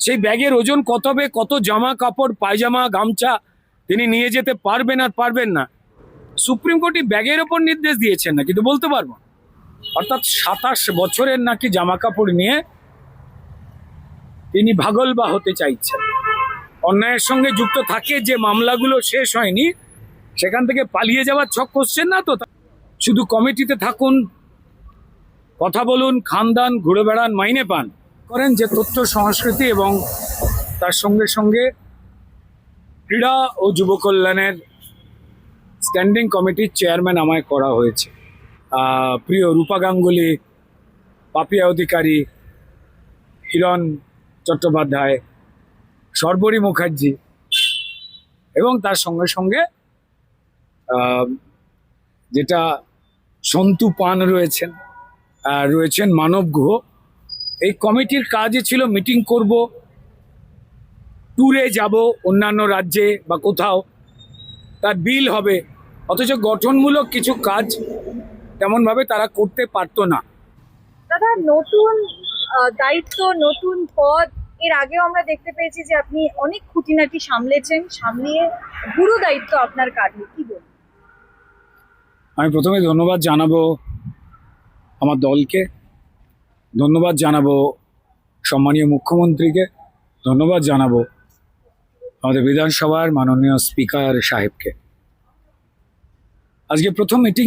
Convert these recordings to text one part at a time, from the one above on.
সেই ব্যাগের ওজন কত হবে, কত জামা কাপড় পায়জামা গামছা তিনি নিয়ে যেতে পারবেন আর পারবেন না, সুপ্রিম কোর্টই ব্যাগের ওপর নির্দেশ দিয়েছেন না, কিন্তু বলতে পারবো। অর্থাৎ 27 বছরের নাকি জামা কাপড় নিয়ে তিনি ভাগলবা হতে চাইছেন। অন্যায়ের সঙ্গে যুক্ত থাকে যে মামলাগুলো শেষ হয়নি, সেখান থেকে পালিয়ে যাওয়ার ছক করছেন না তো। শুধু কমিটিতে থাকুন, কথা বলুন, খান দান, ঘুরে বেড়ান, মাইনে পান করেন। যে তথ্য সংস্কৃতি এবং তার সঙ্গে সঙ্গে ক্রীড়া ও যুব কল্যাণের স্ট্যান্ডিং কমিটির চেয়ারম্যান আমায় করা হয়েছে। প্রিয় রূপা গাঙ্গুলি, পাপিয়া অধিকারী, হিরণ চট্টোপাধ্যায়, শর্বরী মুখার্জি এবং তার সঙ্গে সঙ্গে যেটা সন্তু পান রয়েছেন, রয়েছেন মানব গুহ। এই কমিটির কাজই ছিল মিটিং করব, ট্যুরে যাব অন্যান্য রাজ্যে বা কোথাও, তার বিল হবে, অথচ গঠনমূলক কিছু কাজ তেমনভাবে তারা করতে পারতো না। দাদা, নতুন দায়িত্ব, নতুন পদ, এর আগেও আমরা দেখতে পেয়েছি যে আপনি অনেক খুঁটিনাটি সামলিয়ে পুরো দায়িত্ব আপনার কাঁধে, কি বলবেন? আমি প্রথমে ধন্যবাদ জানাবো আমার দলকে, ধন্যবাদ জানাবো সম্মানীয় মুখ্যমন্ত্রীকে, ধন্যবাদ জানাবো আমাদের বিধানসভার মাননীয় স্পিকার সাহেবকে। আজকে প্রথম মিটিং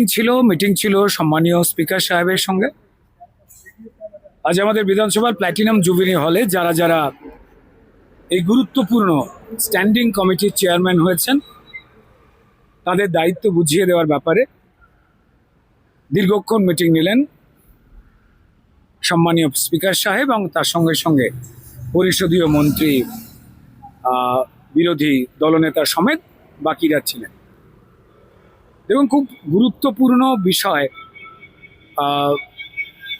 ছিল সম্মানীয় স্পিকার সাহেবের সঙ্গে। আজ আমাদের বিধানসভার প্ল্যাটিনাম জুবিলি হলে যারা যারা এই গুরুত্বপূর্ণ স্ট্যান্ডিং কমিটির চেয়ারম্যান হয়েছেন, তাদের দায়িত্ব বুঝিয়ে দেওয়ার ব্যাপারে দীর্ঘক্ষণ মিটিং নিলেন সম্মানীয় স্পিকার সাহেব এবং তার সঙ্গে সঙ্গে পরিষদীয় মন্ত্রী, বিরোধী দলনেতা সমেত বাকিরা ছিলেন। এবং খুব গুরুত্বপূর্ণ বিষয়,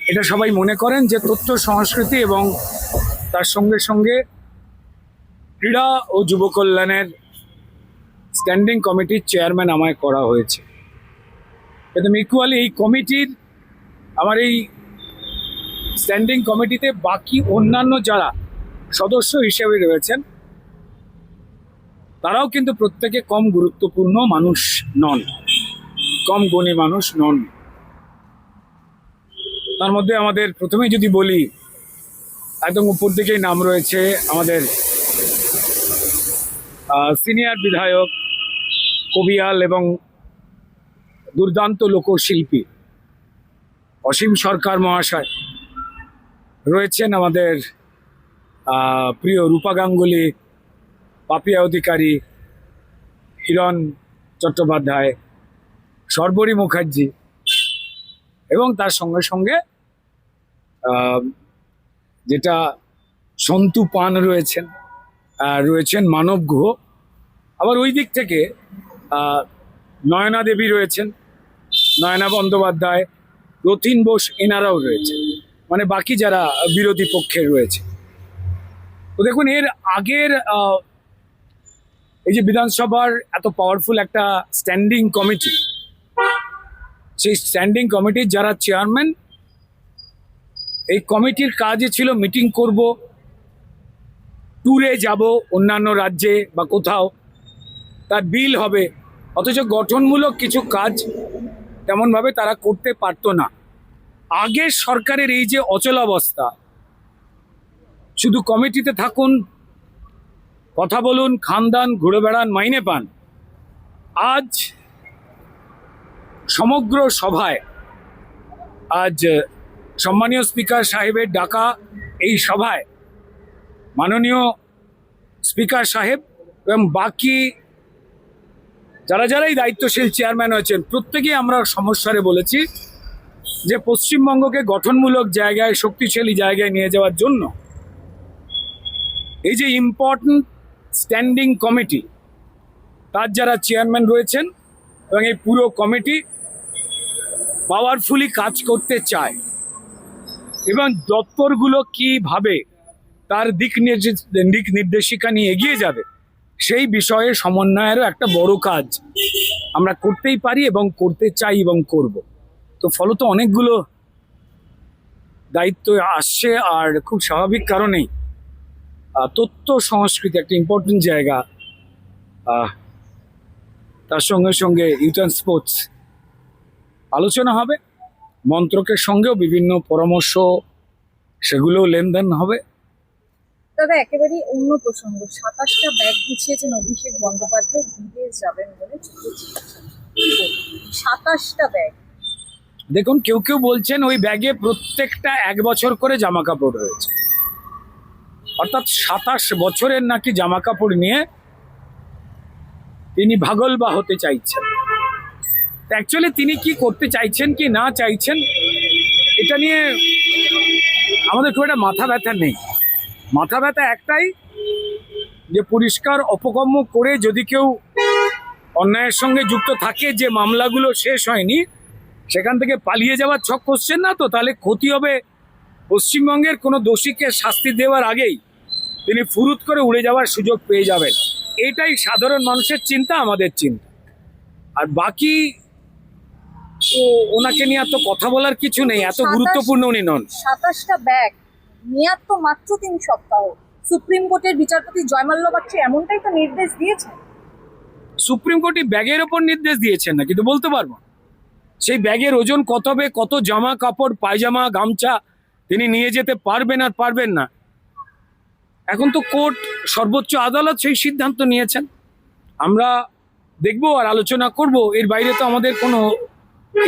এটা সবাই মনে করেন যে তথ্য সংস্কৃতি এবং তার সঙ্গে সঙ্গে ক্রীড়া ও যুব কল্যাণের স্ট্যান্ডিং কমিটির চেয়ারম্যান আমায় করা হয়েছে। কিন্তু ইকুয়ালি এই কমিটির, আমার এই স্ট্যান্ডিং কমিটিতে বাকি অন্যান্য যারা সদস্য হিসেবে রয়েছেন, তারাও কিন্তু প্রত্যেকে কম গুরুত্বপূর্ণ মানুষ নন, কম গুণী মানুষ নন। তার মধ্যে আমাদের প্রথমেই যদি বলি, একদম উপর দিকেই নাম রয়েছে আমাদের সিনিয়র বিধায়ক, কবিয়াল এবং দুর্দান্ত লোকশিল্পী অসীম সরকার মহাশয়, রয়েছেন আমাদের প্রিয় রূপা গাঙ্গুলি, পাপিয়া অধিকারী, হিরণ চট্টোপাধ্যায়, শর্বরী মুখার্জি এবং তার সঙ্গে সঙ্গে যেটা সন্তু পান রয়েছেন মানব গুহ। আবার ওই দিক থেকে নয়না দেবী রয়েছেন, নয়না বন্দ্যোপাধ্যায়, রথীন বোস, এনারাও রয়েছেন, মানে বাকি যারা বিরোধী পক্ষে রয়েছে। তো দেখুন, এর আগের এই যে বিধানসভার এত পাওয়ারফুল একটা স্ট্যান্ডিং কমিটি, সেই স্ট্যান্ডিং কমিটির যারা চেয়ারম্যান, এই কমিটির কাজই ছিল মিটিং করব, ট্যুরে যাব অন্যান্য রাজ্যে বা কোথাও, তার বিল হবে, অথচ গঠনমূলক কিছু কাজ তেমনভাবে তারা করতে পারতো না। আগের সরকারের এই যে অচলাবস্থা, শুধু কমিটিতে থাকুন, কথা বলুন, খান দান, ঘুরে বেড়ান, মাইনে পান, আজ সমগ্র সভায়, আজ সম্মানীয় স্পিকার সাহেবের ডাকা এই সভায় মাননীয় স্পিকার সাহেব এবং বাকি যারাই দায়িত্বশীল চেয়ারম্যান হয়েছেন, প্রত্যেকেই আমরা সমস্যারে বলেছি যে পশ্চিমবঙ্গকে গঠনমূলক জায়গায়, শক্তিশালী জায়গায় নিয়ে যাওয়ার জন্য এই যে ইম্পর্টেন্ট স্ট্যান্ডিং কমিটি, তার যারা চেয়ারম্যান রয়েছেন এবং এই পুরো কমিটি পাওয়ারফুলি কাজ করতে চায় এবং দপ্তরগুলো কিভাবে তার দিক নির্দেশিকা নিয়ে এগিয়ে যাবে, সেই বিষয়ে সমন্বয়েরও একটা বড় কাজ আমরা করতেই পারি এবং করতে চাই এবং করব। তো ফলত অনেকগুলো দায়িত্ব আসছে, আর খুব স্বাভাবিক কারণেই তথ্য সংস্কৃতি একটা ইম্পর্টেন্ট জায়গা। আহ, তার সঙ্গে সঙ্গে ইউথ অ্যান্ড স্পোর্টস আলোচনা হবে, মন্ত্রকের সঙ্গেও বিভিন্ন পরামর্শ সেগুলোও লেনদেন হবে। দাদা একেবারেই অন্য প্রসঙ্গ, 27টা ব্যাগ গুছিয়েছেন অভিষেক বন্দ্যোপাধ্যায় বিদেশ যাবেন বলে। 27টা ব্যাগ। দেখুন, কেউ কেউ বলছেন ওই ব্যাগে প্রত্যেকটা 1 বছর করে জামা কাপড় রয়েছে, অর্থাৎ 27 বছরের নাকি জামা কাপড় নিয়ে তিনি ভাগলবা হতে চাইছেন। অ্যাকচুয়ালি তিনি কি করতে চাইছেন কি না চাইছেন এটা নিয়ে আমাদের খুব একটা মাথা ব্যথা নেই। মাথা ব্যথা একটাই, যে পরিষ্কার অপকর্ম করে যদি কেউ অন্যায়ের সঙ্গে যুক্ত থাকে, যে মামলাগুলো শেষ হয়নি সেখান থেকে পালিয়ে যাওয়ার ছক করছেন না তো, তাহলে ক্ষতি হবে পশ্চিমবঙ্গের কোনো দোষীকে শাস্তি দেওয়ার আগেই তিনি ফুরুত করে উড়ে যাওয়ার সুযোগ পেয়ে যাবেন। এটাই সাধারণ মানুষের চিন্তা, আমাদের চিন্তা। আর বাকি তো ওনাকে নিয়ে এত কথা বলার কিছু নেই, এত গুরুত্বপূর্ণ উনি নন। 27টা ব্যাগ, মেয়াদ তো মাত্র 3 সপ্তাহ। সুপ্রিম কোর্টের বিচারপতি জয়মাল্য বাগচি এমনটাই তো নির্দেশ দিয়েছে। সুপ্রিম কোর্টই ব্যাগের ওপর নির্দেশ দিয়েছেন না, কিন্তু বলতে পারবো সেই ব্যাগের ওজন কত হবে, কত জামা কাপড় পায়জামা গামছা তিনি নিয়ে যেতে পারবেন আর পারবেন না। এখন তো কোর্ট, সর্বোচ্চ আদালত সেই সিদ্ধান্ত নিয়েছেন। আমরা দেখবো আর আলোচনা করব, এর বাইরে তো আমাদের কোনো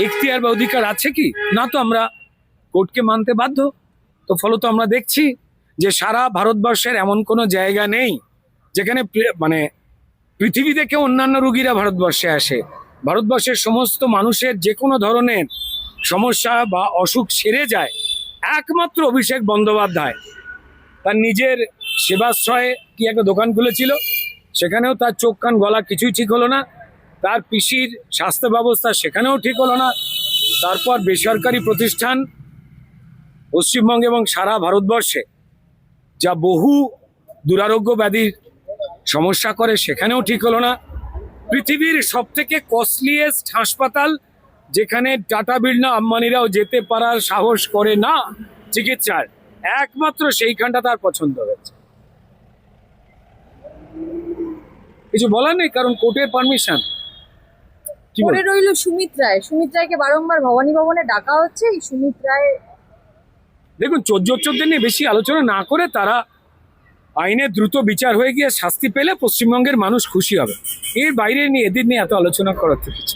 এখতিয়ার বা অধিকার আছে কি না, তো আমরা কোর্টকে মানতে বাধ্য। তো ফলত আমরা দেখছি যে সারা ভারতবর্ষের এমন কোনো জায়গা নেই যেখানে মানে পৃথিবী থেকে অন্যান্য রোগীরা ভারতবর্ষে আসে। ভারতবর্ষের সমস্ত মানুষের যে কোনো ধরনের সমস্যা বা অসুখ সেরে যায় একমাত্র অভিষেক বন্দ্যোপাধ্যায়। তার নিজের সেবাশ্রয়ে কি একটা দোকান খুলেছিল, সেখানেও তার চোখ কান গলা কিছুই ঠিক হলো না। তার পিসির স্বাস্থ্য ব্যবস্থা সেখানেও ঠিক হলো না। তারপর বেসরকারি প্রতিষ্ঠান পশ্চিমবঙ্গে এবং সারা ভারতবর্ষে যা বহু দুরারোগ্য ব্যাধির সমস্যা করে, সেখানেও ঠিক হলো না। পৃথিবীর সব থেকে কস্টলিয়েস্ট হাসপাতাল, যেখানে টাটা বিড়লা আম্বানিরাও যেতে পারার সাহস করে না চিকিৎসার, একমাত্র সেইখানটা তার পছন্দ হয়েছে। কিছু বলার নেই, কারণ কোর্টের পারমিশন। পরে রইল সুমিত রায়। সুমিত রায়কে বারংবার ভবানী ভবনে ডাকা হচ্ছে। এই সুমিত রায়, দেখুন, চোরদের নিয়ে বেশি আলোচনা না করে তারা আইনের দ্রুত বিচার হয়ে গিয়ে শাস্তি পেলে পশ্চিমবঙ্গের মানুষ খুশি হবে। এর বাইরে নিয়ে এদের নিয়ে এত আলোচনা করার তো কিছু